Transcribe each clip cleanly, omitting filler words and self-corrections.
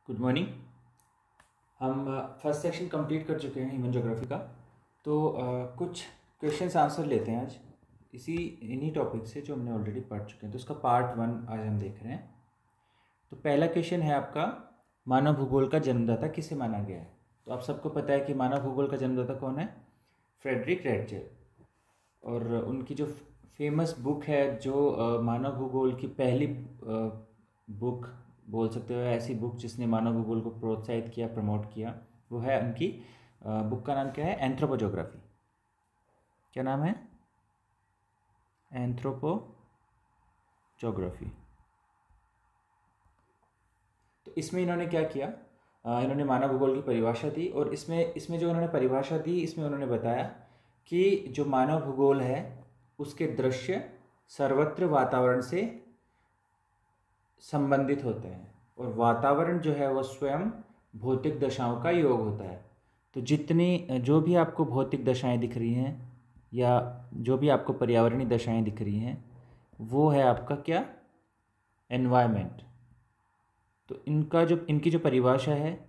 Good morning. हम first section complete कर चुके हैं ह्यूमन ज्योग्राफी का। तो कुछ क्वेश्चंस आंसर लेते हैं आज इन्हीं टॉपिक से जो हमने ऑलरेडी पढ़ चुके हैं। तो उसका पार्ट 1 आज हम देख रहे हैं। तो पहला क्वेश्चन है आपका, मानव भूगोल का जन्मदाता किसे माना गया है। तो आप सबको पता है कि मानव भूगोल का जन्मदाता कौन है, फ्रेडरिक रेटजेल। और उनकी जो फेमस बुक है, जो मानव भूगोल की पहली बुक बोल सकते हो, ऐसी बुक जिसने मानव भूगोल को प्रोत्साहित किया, प्रमोट किया, वो है उनकी बुक का नाम क्या है, एंथ्रोपोजोग्राफी। क्या नाम है, एंथ्रोपोजोग्राफी। तो इसमें इन्होंने क्या किया, इन्होंने मानव भूगोल की परिभाषा दी। और इसमें जो उन्होंने परिभाषा दी, इसमें उन्होंने बताया कि जो मानव भूगोल है उसके दृश्य सर्वत्र वातावरण से संबंधित होते हैं, और वातावरण जो है वो स्वयं भौतिक दशाओं का योग होता है। तो जो भी आपको भौतिक दशाएं दिख रही हैं या जो भी आपको पर्यावरणीय दशाएं दिख रही हैं, वो है आपका क्या, एनवायरनमेंट। तो इनकी जो परिभाषा है,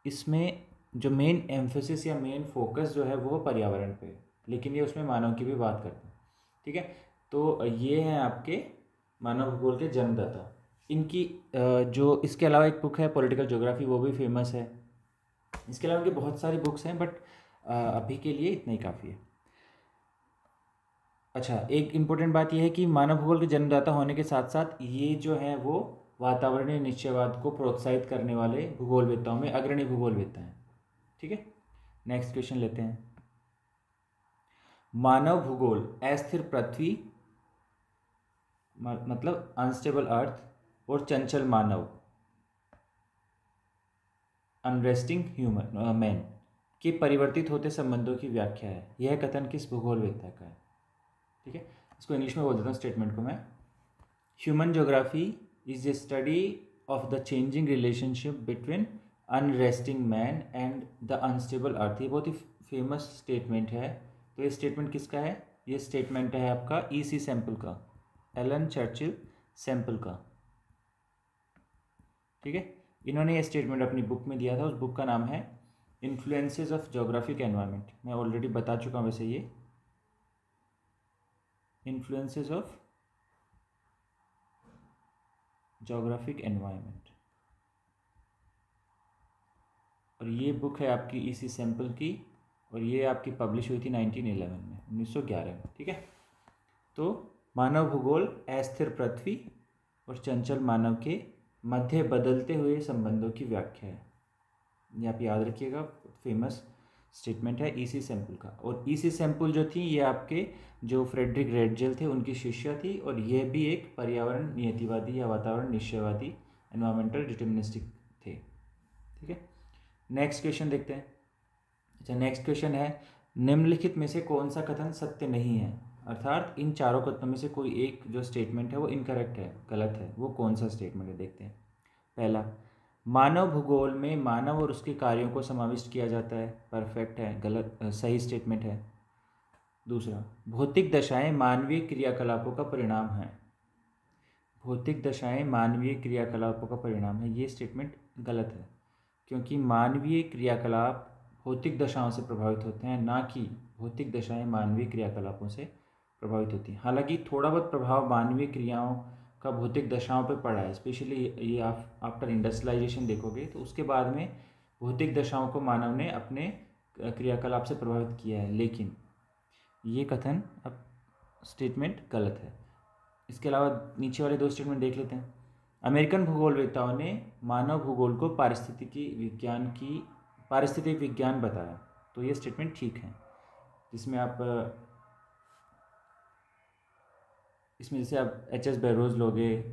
इसमें जो मेन एम्फोसिस या मेन फोकस जो है वो पर्यावरण पे, लेकिन ये उसमें मानव की भी बात करते हैं। ठीक है, तो ये हैं आपके मानव भूगोल के जन्मदाता। इनकी जो इसके अलावा एक बुक है पॉलिटिकल ज्योग्राफी, वो भी फेमस है। इसके अलावा इनकी बहुत सारी बुक्स हैं, बट अभी के लिए इतना ही काफ़ी है। अच्छा, एक इम्पोर्टेंट बात यह है कि मानव भूगोल के जन्मदाता होने के साथ साथ ये जो हैं वो वातावरणीय निश्चयवाद को प्रोत्साहित करने वाले भूगोलवेत्ताओं में अग्रणी भूगोलवेत्ता हैं। ठीक है, नेक्स्ट क्वेश्चन लेते हैं। मानव भूगोल अस्थिर पृथ्वी मतलब अनस्टेबल अर्थ और चंचल मानव अनरेस्टिंग ह्यूमन मैन के परिवर्तित होते संबंधों की व्याख्या है। यह कथन किस भूगोलवेत्ता का है। ठीक है, इसको इंग्लिश में बोल देता हूँ स्टेटमेंट को मैं। Human geography is a study of the changing relationship between unresting man and the unstable earth. ये बहुत ही फेमस स्टेटमेंट है। तो ये स्टेटमेंट किसका है, ये स्टेटमेंट है आपका ईसी सैम्पल का, एलन चर्चिल सैम्पल का। ठीक है, इन्होंने ये स्टेटमेंट अपनी बुक में दिया था। उस बुक का नाम है इन्फ्लुएंसेस ऑफ ज्योग्राफिक एनवायरनमेंट। मैं ऑलरेडी बता चुका हूँ वैसे ये, इन्फ्लुएंसेस ऑफ ज्योग्राफिक एनवायरनमेंट। और ये बुक है आपकी ईसी सैम्पल की, और ये आपकी पब्लिश हुई थी 1911 में, 1911 में। ठीक है, तो मानव भूगोल अस्थिर पृथ्वी और चंचल मानव के मध्य बदलते हुए संबंधों की व्याख्या है। ये आप याद रखिएगा, फेमस स्टेटमेंट है ईसी सैम्पल का। और ईसी सैम्पल जो थी, ये आपके जो फ्रेडरिक रेटजेल थे उनकी शिष्या थी, और ये भी एक पर्यावरण नियतिवादी या वातावरण निश्चयवादी, एनवायरमेंटल डिटर्मिनिस्टिक थे। ठीक है, नेक्स्ट क्वेश्चन देखते हैं। अच्छा, नेक्स्ट क्वेश्चन है, निम्नलिखित में से कौन सा कथन सत्य नहीं है। अर्थात इन चारों कथनों में से कोई एक जो स्टेटमेंट है वो इनकरेक्ट है, गलत है। वो कौन सा स्टेटमेंट है, देखते हैं। पहला, मानव भूगोल में मानव और उसके कार्यों को समाविष्ट किया जाता है, परफेक्ट है, गलत सही स्टेटमेंट है। दूसरा, भौतिक दशाएं मानवीय क्रियाकलापों का परिणाम है। भौतिक दशाएं मानवीय क्रियाकलापों का परिणाम है, ये स्टेटमेंट गलत है, क्योंकि मानवीय क्रियाकलाप भौतिक दशाओं से प्रभावित होते हैं, ना कि भौतिक दशाएं मानवीय क्रियाकलापों से प्रभावित होती हैं। हालांकि थोड़ा बहुत प्रभाव मानवीय क्रियाओं का भौतिक दशाओं पर पड़ा है, स्पेशली ये आप आफ्टर इंडस्ट्रियलाइजेशन देखोगे तो उसके बाद में भौतिक दशाओं को मानव ने अपने क्रियाकलाप से प्रभावित किया है, लेकिन ये कथन अब स्टेटमेंट गलत है। इसके अलावा नीचे वाले दो स्टेटमेंट देख लेते हैं। अमेरिकन भूगोलवेत्ताओं ने मानव भूगोल को पारिस्थितिक विज्ञान बताया, तो ये स्टेटमेंट ठीक है। इसमें जैसे आप एच.एस. बैरोज लोगे,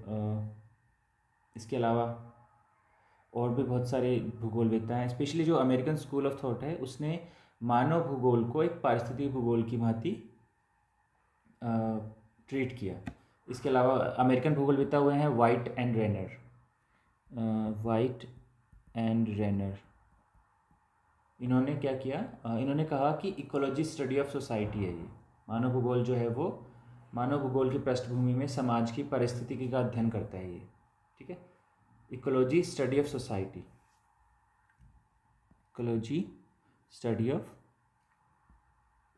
इसके अलावा और भी बहुत सारे भूगोलवेत्ता हैं। स्पेशली जो अमेरिकन स्कूल ऑफ थॉट है, उसने मानव भूगोल को एक पारिस्थितिक भूगोल की भांति ट्रीट किया। इसके अलावा अमेरिकन भूगोलवेत्ता हुए हैं वाइट एंड रेनर। इन्होंने क्या किया, इन्होंने कहा कि इकोलॉजी स्टडी ऑफ सोसाइटी है ये। मानव भूगोल जो है वो मानव भूगोल की पृष्ठभूमि में समाज की परिस्थिति का अध्ययन करता है ये। ठीक है, ecology study of society,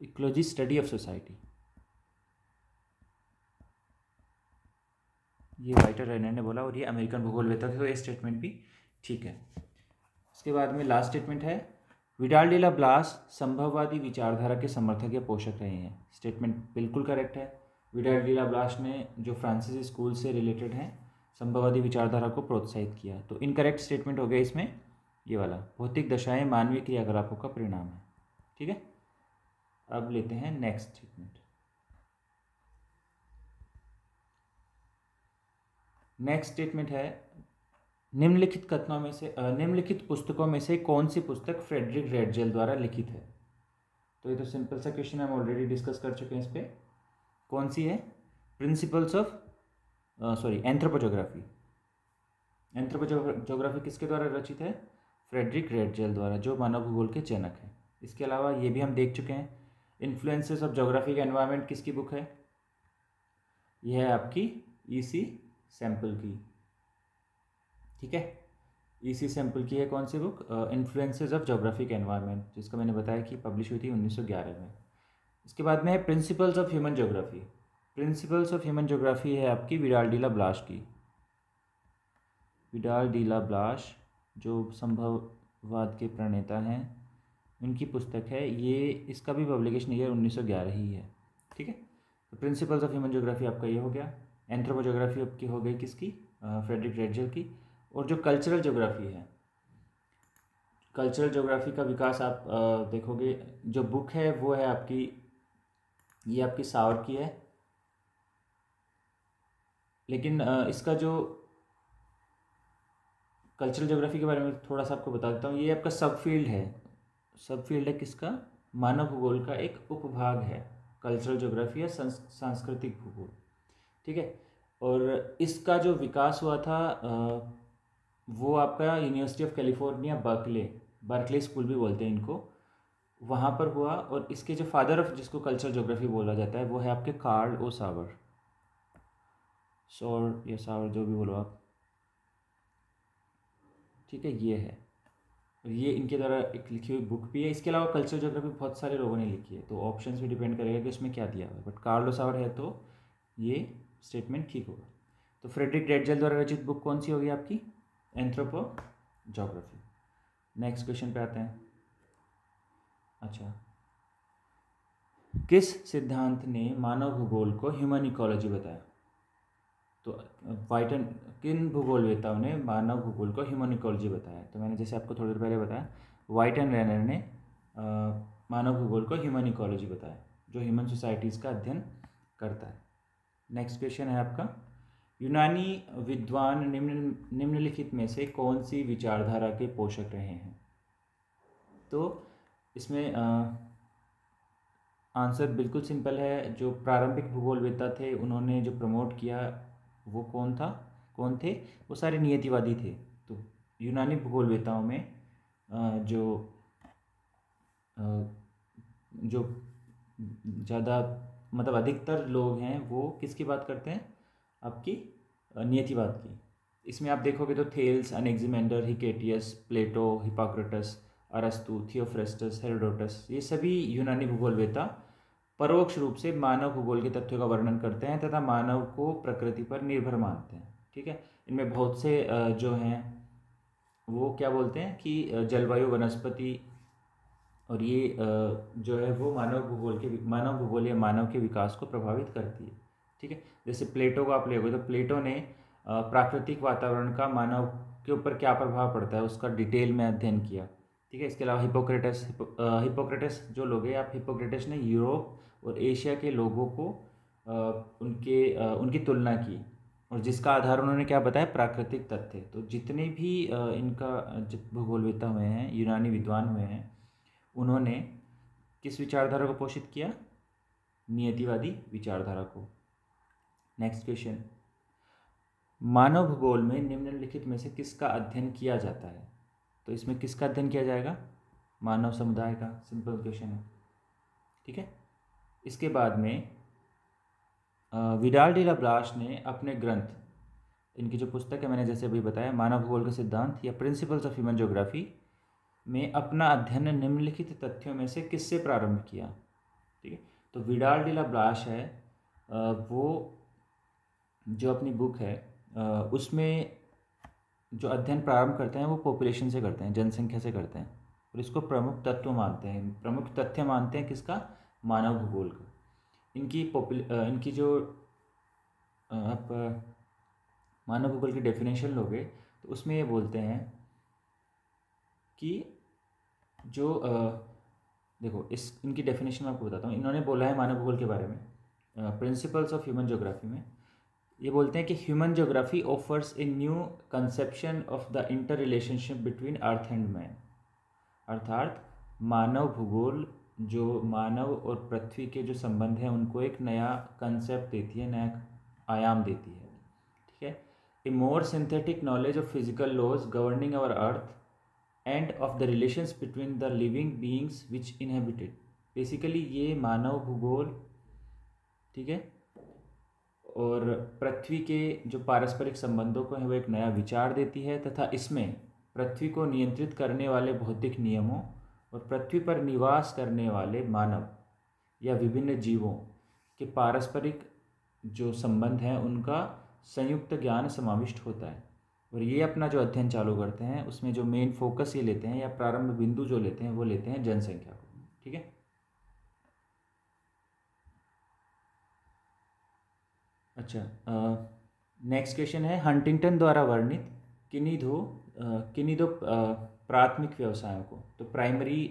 ecology study of society, ये वाइटर रेनर ने बोला और ये अमेरिकन भूगोलवेत्ता थे, तो ये स्टेटमेंट भी ठीक है। उसके बाद में लास्ट स्टेटमेंट है, विडाल डी ला ब्लास संभववादी विचारधारा के समर्थक या पोषक रहे हैं। स्टेटमेंट बिल्कुल करेक्ट है। विडाल डी ला ब्लास ने जो फ्रांसीसी स्कूल से रिलेटेड हैं संभववादी विचारधारा को प्रोत्साहित किया। तो इनकरेक्ट स्टेटमेंट हो गया इसमें ये वाला, भौतिक दशाएं मानवीय क्रियाकलापों का परिणाम है। ठीक है, अब लेते हैं नेक्स्ट स्टेटमेंट। नेक्स्ट स्टेटमेंट है, निम्नलिखित कथनों में से निम्नलिखित पुस्तकों में से कौन सी पुस्तक फ्रेडरिक रेडजेल द्वारा लिखित है। तो ये तो सिंपल सा क्वेश्चन हम ऑलरेडी डिस्कस कर चुके हैं इस पर। कौन सी है, प्रिंसिपल्स ऑफ एंथ्रोपोजोग्राफी। एंथ्रोपोजोग्राफी किसके द्वारा रचित है, फ्रेडरिक रेडजेल द्वारा, जो मानव भूगोल के जनक हैं। इसके अलावा ये भी हम देख चुके हैं, इन्फ्लुएंसेस ऑफ जोग्राफिक एनवायरनमेंट किसकी बुक है, यह है आपकी ईसी सैंपल की। ठीक है, ईसी सैंपल की है कौन सी book, influences of geographic environment, जिसका मैंने बताया कि पब्लिश हुई थी 1911 में। इसके बाद में है principles of human geography. Principles of human geography है आपकी विडाल डी ला ब्लास की। विडाल डी ला ब्लास जो संभववाद के प्रणेता हैं, उनकी पुस्तक है ये। इसका भी पब्लिकेशन ईयर 1911 ही है। ठीक है, तो प्रिंसिपल्स ऑफ ह्यूमन जोग्राफी आपका ये हो गया। एंथ्रोपोजोग्राफी आपकी हो गई किसकी, फ्रेडरिक रेडजेल की। और जो कल्चरल जोग्राफी है, कल्चरल जोग्राफी का विकास आप देखोगे, जो बुक है वो है आपकी, ये आपकी सावर की है। लेकिन इसका जो कल्चरल ज्योग्राफी के बारे में थोड़ा सा आपको बता देता हूँ। ये आपका सब फील्ड है किसका, मानव भूगोल का एक उपभाग है कल्चरल ज्योग्राफी या सांस्कृतिक भूगोल। ठीक है, और इसका जो विकास हुआ था वो आपका university of California Berkeley school भी बोलते हैं इनको, वहाँ पर हुआ। और इसके जो फादर ऑफ जिसको कल्चरल ज्योग्राफी बोला जाता है वो है आपके कार्ल ओ सावर, या सावर जो भी बोलो आप। ठीक है, ये है, ये इनके द्वारा एक लिखी हुई बुक भी है। इसके अलावा कल्चरल ज्योग्राफी बहुत सारे लोगों ने लिखी है, तो ऑप्शंस भी डिपेंड करेगा कि उसमें क्या दिया हुआ है, बट कार्ल ओ सावर है तो ये स्टेटमेंट ठीक होगा। तो फ्रेडरिक रेडजेल द्वारा रचित बुक कौन सी होगी आपकी, एंथ्रोपोजोग्राफी। नेक्स्ट क्वेश्चन पे आते हैं। अच्छा, किस सिद्धांत ने मानव भूगोल को ह्यूमन इकोलॉजी बताया। तो किन भूगोलवेताओं ने मानव भूगोल को ह्यूमन इकोलॉजी बताया। तो मैंने जैसे आपको थोड़ी देर पहले बताया, वाइट एंड रेनर ने मानव भूगोल को ह्यूमन इकोलॉजी बताया, जो ह्यूमन सोसाइटीज़ का अध्ययन करता है। नेक्स्ट क्वेश्चन है आपका, यूनानी विद्वान निम्नलिखित में से कौन सी विचारधारा के पोषक रहे हैं। तो इसमें आंसर बिल्कुल सिंपल है। जो प्रारंभिक भूगोलवेत्ता थे उन्होंने जो प्रमोट किया वो कौन थे, वो सारे नियतिवादी थे। तो यूनानी भूगोलवेत्ताओं में जो ज़्यादा मतलब अधिकतर लोग हैं वो किसकी बात करते हैं, आपकी नियतिवाद की। इसमें आप देखोगे तो थेल्स, अनेक्सिमेंडर, हिकेटियस, प्लेटो, हिप्पोक्रेटस, अरस्तु, थियोफ्रेस्टस, हेरोडोटस, ये सभी यूनानी भूगोलवेत्ता परोक्ष रूप से मानव भूगोल के तथ्यों का वर्णन करते हैं तथा मानव को प्रकृति पर निर्भर मानते हैं। ठीक है, इनमें बहुत से जो हैं वो क्या बोलते हैं कि जलवायु, वनस्पति और ये जो है वो मानव भूगोल या मानव के विकास को प्रभावित करती है। ठीक है, जैसे प्लेटो को आप लेोगे तो प्लेटो ने प्राकृतिक वातावरण का मानव के ऊपर क्या प्रभाव पड़ता है उसका डिटेल में अध्ययन किया। ठीक है, इसके अलावा हिप्पोक्रेटस जो लोग हैं, आप हिप्पोक्रेटस ने यूरोप और एशिया के लोगों को उनकी तुलना की और जिसका आधार उन्होंने क्या बताया, प्राकृतिक तथ्य। तो जितने भी इनका भूगोलवेत्ता हुए हैं, यूनानी विद्वान हुए हैं, उन्होंने किस विचारधारा को पोषित किया, नियतिवादी विचारधारा को। नेक्स्ट क्वेश्चन, मानव भूगोल में निम्नलिखित में से किसका अध्ययन किया जाता है। तो इसमें किसका अध्ययन किया जाएगा, मानव समुदाय का। सिंपल क्वेश्चन है। ठीक है, इसके बाद में विडाल डी ला ब्लास ने अपने ग्रंथ इनकी जो पुस्तक है मैंने जैसे अभी बताया, मानव भूगोल का सिद्धांत या प्रिंसिपल्स ऑफ ह्यूमन ज्योग्राफी में अपना अध्ययन निम्नलिखित तथ्यों में से किससे प्रारंभ किया। ठीक है, तो विडाल डी ला ब्लाश है, वो जो अपनी बुक है उसमें जो अध्ययन प्रारंभ करते हैं वो पॉपुलेशन से करते हैं, जनसंख्या से करते हैं, और इसको प्रमुख तत्व मानते हैं, प्रमुख तथ्य मानते हैं किसका, मानव भूगोल का। इनकी जो आप मानव भूगोल की डेफिनेशन लोगे तो उसमें ये बोलते हैं कि जो देखो इनकी डेफिनेशन मैं आपको बताता हूँ। इन्होंने बोला है मानव भूगोल के बारे में, प्रिंसिपल्स ऑफ ह्यूमन ज्योग्राफी में ये बोलते हैं कि human geography offers a new conception of the inter relationship between earth and man. अर्थात मानव भूगोल जो मानव और पृथ्वी के जो संबंध हैं उनको एक नया कंसेप्ट देती है, नया आयाम देती है। ठीक है, a more synthetic knowledge of physical laws governing our earth and of the relations between the living beings which inhabited. Basically ये मानव भूगोल, ठीक है, और पृथ्वी के जो पारस्परिक संबंधों को है वो एक नया विचार देती है, तथा इसमें पृथ्वी को नियंत्रित करने वाले भौतिक नियमों और पृथ्वी पर निवास करने वाले मानव या विभिन्न जीवों के पारस्परिक जो संबंध हैं उनका संयुक्त ज्ञान समाविष्ट होता है। और ये अपना जो अध्ययन चालू करते हैं उसमें जो मेन फोकस ये लेते हैं या प्रारंभ बिंदु जो लेते हैं वो लेते हैं जनसंख्या को। ठीक है, अच्छा, नेक्स्ट क्वेश्चन है हंटिंगटन द्वारा वर्णित किन्हीं दो प्राथमिक व्यवसायों को। तो प्राइमरी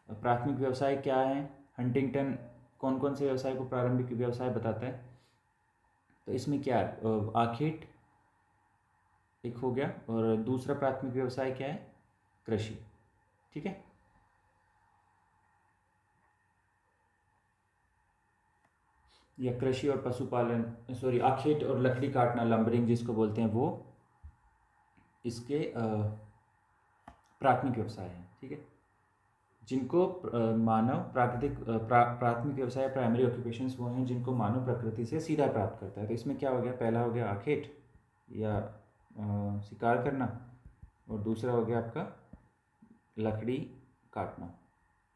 प्राथमिक व्यवसाय क्या है, हंटिंगटन कौन कौन से व्यवसाय को प्रारंभिक व्यवसाय बताता है। तो इसमें क्या है, आखेट एक हो गया, और दूसरा प्राथमिक व्यवसाय क्या है, कृषि। ठीक है, या कृषि और पशुपालन, सॉरी आखेट और लकड़ी काटना, लंबरिंग जिसको बोलते हैं, वो इसके प्राथमिक व्यवसाय हैं। ठीक है, जिनको मानव प्राथमिक व्यवसाय प्राइमरी ऑक्यूपेशंस वो हैं जिनको मानव प्रकृति से सीधा प्राप्त करता है। तो इसमें क्या हो गया, पहला हो गया आखेट या शिकार करना, और दूसरा हो गया आपका लकड़ी काटना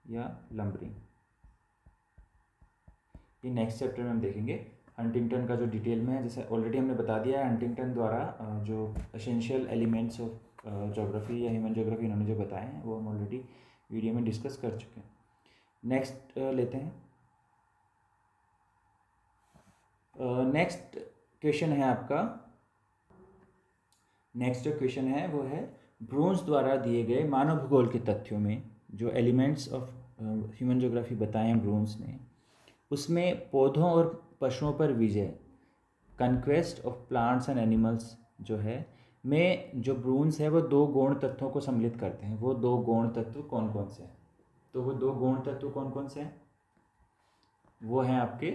या लंबरिंग। ये नेक्स्ट चैप्टर में हम देखेंगे हंटिंगटन का जो डिटेल में है। जैसे ऑलरेडी हमने बता दिया है हंटिंगटन द्वारा जो एसेंशियल एलिमेंट्स ऑफ ज्योग्राफी या ह्यूमन ज्योग्राफी इन्होंने जो बताए हैं वो हम ऑलरेडी वीडियो में डिस्कस कर चुके हैं। नेक्स्ट लेते हैं, नेक्स्ट क्वेश्चन है आपका, नेक्स्ट जो क्वेश्चन है वो है ब्रून्स द्वारा दिए गए मानव भूगोल के तथ्यों में जो एलिमेंट्स ऑफ ह्यूमन ज्योग्राफी बताए हैं ब्रून्स ने, उसमें पौधों और पशुओं पर विजय, conquest of plants and animals जो है में जो ब्रून्स है वो दो गौण तत्वों को सम्मिलित करते हैं। वो दो गौण तत्व कौन कौन से हैं, तो वो दो गौण तत्व कौन कौन से हैं, वो हैं आपके,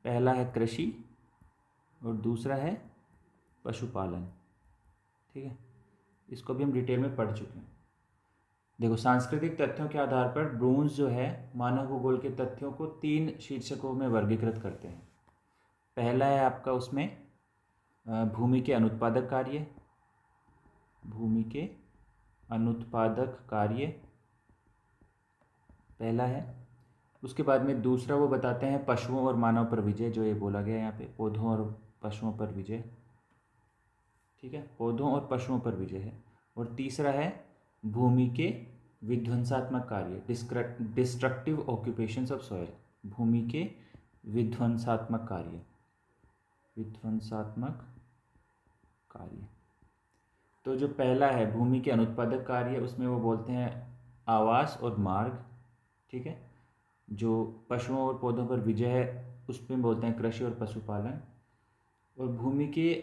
पहला है कृषि और दूसरा है पशुपालन। ठीक है, इसको भी हम डिटेल में पढ़ चुके हैं। देखो सांस्कृतिक तथ्यों के आधार पर ब्रून्स जो है मानव भूगोल के तथ्यों को 3 शीर्षकों में वर्गीकृत करते हैं। पहला है आपका उसमें भूमि के अनुत्पादक कार्य, भूमि के अनुत्पादक कार्य पहला है। उसके बाद में दूसरा वो बताते हैं पशुओं और मानव पर विजय, जो ये बोला गया यहाँ पे, पौधों और पशुओं पर विजय। ठीक है, पौधों और पशुओं पर विजय है। और तीसरा है भूमि के विध्वंसात्मक कार्य, डिस्ट्रक्टिव ऑक्यूपेशंस ऑफ सॉइल, भूमि के विध्वंसात्मक कार्य, विध्वंसात्मक कार्य। तो जो पहला है भूमि के अनुत्पादक कार्य, उसमें वो बोलते हैं आवास और मार्ग। ठीक है, जो पशुओं और पौधों पर विजय है उसमें बोलते हैं कृषि और पशुपालन। और भूमि के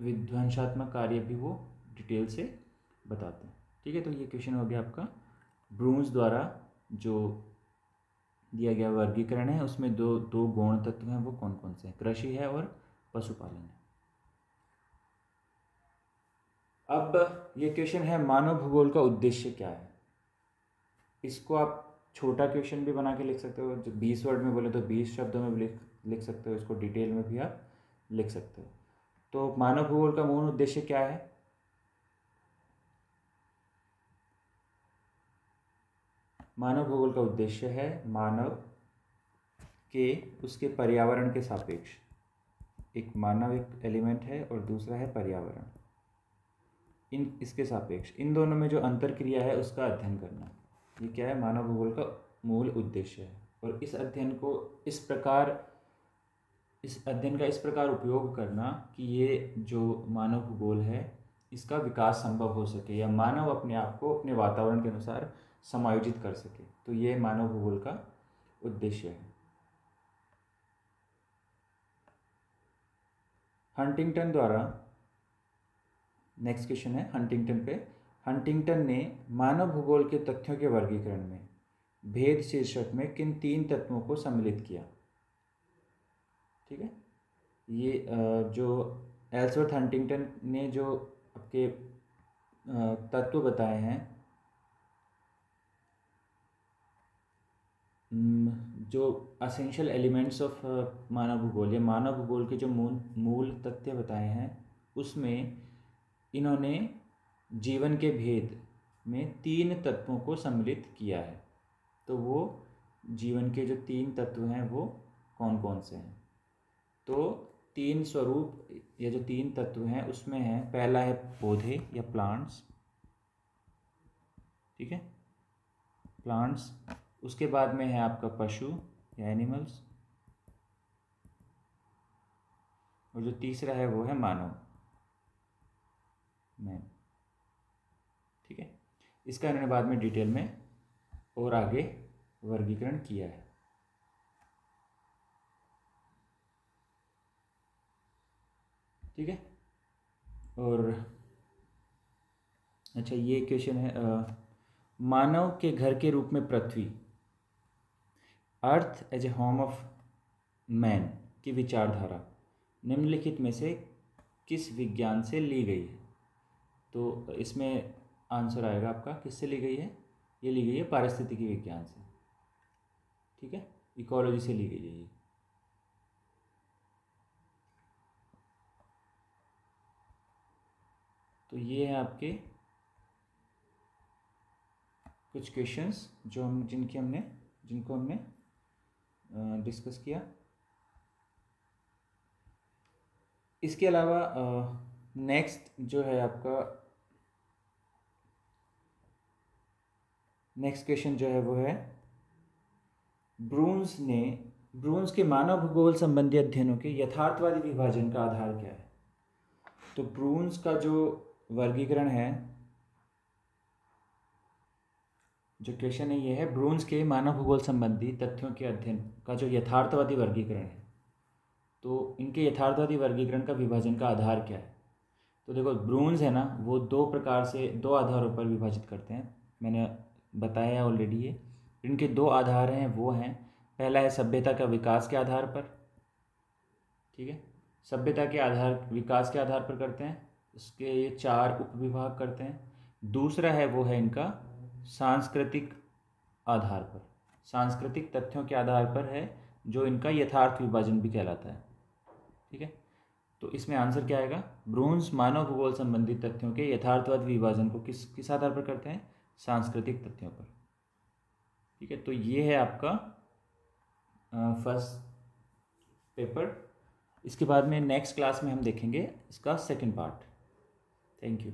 विध्वंसात्मक कार्य भी वो डिटेल से बताते हैं। ठीक है, तो ये क्वेश्चन हो गया आपका ब्रून्स द्वारा जो दिया गया वर्गीकरण है, उसमें दो गौण तत्व हैं, वो कौन कौन से हैं, कृषि है और पशुपालन है। अब ये क्वेश्चन है मानव भूगोल का उद्देश्य क्या है। इसको आप छोटा क्वेश्चन भी बना के लिख सकते हो, जो 20 वर्ड में बोले तो 20 शब्दों में भी लिख सकते हो, इसको डिटेल में भी आप लिख सकते हो। तो मानव भूगोल का मूल उद्देश्य क्या है? मानव भूगोल का उद्देश्य है मानव के उसके पर्यावरण के सापेक्ष, एक मानव एक एलिमेंट है और दूसरा है पर्यावरण, इसके सापेक्ष इन दोनों में जो अंतर क्रिया है उसका अध्ययन करना, ये क्या है मानव भूगोल का मूल उद्देश्य है। और इस अध्ययन का इस प्रकार उपयोग करना कि ये जो मानव भूगोल है इसका विकास संभव हो सके या मानव अपने आप को अपने वातावरण के अनुसार समायोजित कर सके, तो ये मानव भूगोल का उद्देश्य है। हंटिंगटन द्वारा, नेक्स्ट क्वेश्चन है हंटिंगटन पे। हंटिंगटन ने मानव भूगोल के तथ्यों के वर्गीकरण में भेद शीर्षक में किन 3 तत्वों को सम्मिलित किया? ठीक है, ये जो एल्सवर्थ हंटिंगटन ने जो आपके तत्व बताए हैं, जो असेंशियल एलिमेंट्स ऑफ मानव भूगोल या मानव भूगोल के जो मूल तथ्य बताए हैं, उसमें इन्होंने जीवन के भेद में 3 तत्वों को सम्मिलित किया है। तो वो जीवन के जो 3 तत्व हैं वो कौन कौन से हैं? तो 3 स्वरूप या जो 3 तत्व हैं उसमें है, पहला है पौधे या प्लांट्स, ठीक है, प्लांट्स। उसके बाद में है आपका पशु या एनिमल्स, और जो तीसरा है वो है मानव, मैन। ठीक है, इसका इन्होंने बाद में डिटेल में और आगे वर्गीकरण किया है। ठीक है, और अच्छा ये क्वेश्चन है, मानव के घर के रूप में पृथ्वी, earth as a home of man की विचारधारा निम्नलिखित में से किस विज्ञान से ली गई है? तो इसमें आंसर आएगा आपका किससे ली गई है? ये ली गई है पारिस्थितिकी विज्ञान से। ठीक है, इकोलॉजी से ली गई है ये। तो ये है आपके कुछ क्वेश्चंस जो जिनको हमने डिस्कस किया। इसके अलावा नेक्स्ट जो है आपका नेक्स्ट क्वेश्चन जो है वो है, ब्रून्स के मानव भूगोल संबंधी अध्ययनों के यथार्थवादी विभाजन का आधार क्या है? तो ब्रून्स का जो वर्गीकरण है, जो क्वेश्चन है ये है, ब्रून्स के मानव भूगोल संबंधी तथ्यों के अध्ययन का जो यथार्थवादी वर्गीकरण है, तो इनके यथार्थवादी वर्गीकरण का विभाजन का आधार क्या है? तो देखो ब्रून्स है ना, वो 2 प्रकार से 2 आधारों पर विभाजित करते हैं, मैंने बताया ऑलरेडी ये। इनके 2 आधार हैं, वो हैं, पहला है सभ्यता का विकास के आधार पर, ठीक है, सभ्यता के आधार विकास के आधार पर करते हैं, इसके ये 4 उपविभाग करते हैं। दूसरा है वो है इनका सांस्कृतिक आधार पर, सांस्कृतिक तथ्यों के आधार पर है, जो इनका यथार्थ विभाजन भी कहलाता है। ठीक है, तो इसमें आंसर क्या आएगा? ब्रून्स मानव भूगोल संबंधी तथ्यों के यथार्थवाद विभाजन को किस आधार पर करते हैं? सांस्कृतिक तथ्यों पर। ठीक है, तो ये है आपका फर्स्ट पेपर। इसके बाद में नेक्स्ट क्लास में हम देखेंगे इसका सेकंड पार्ट। Thank you.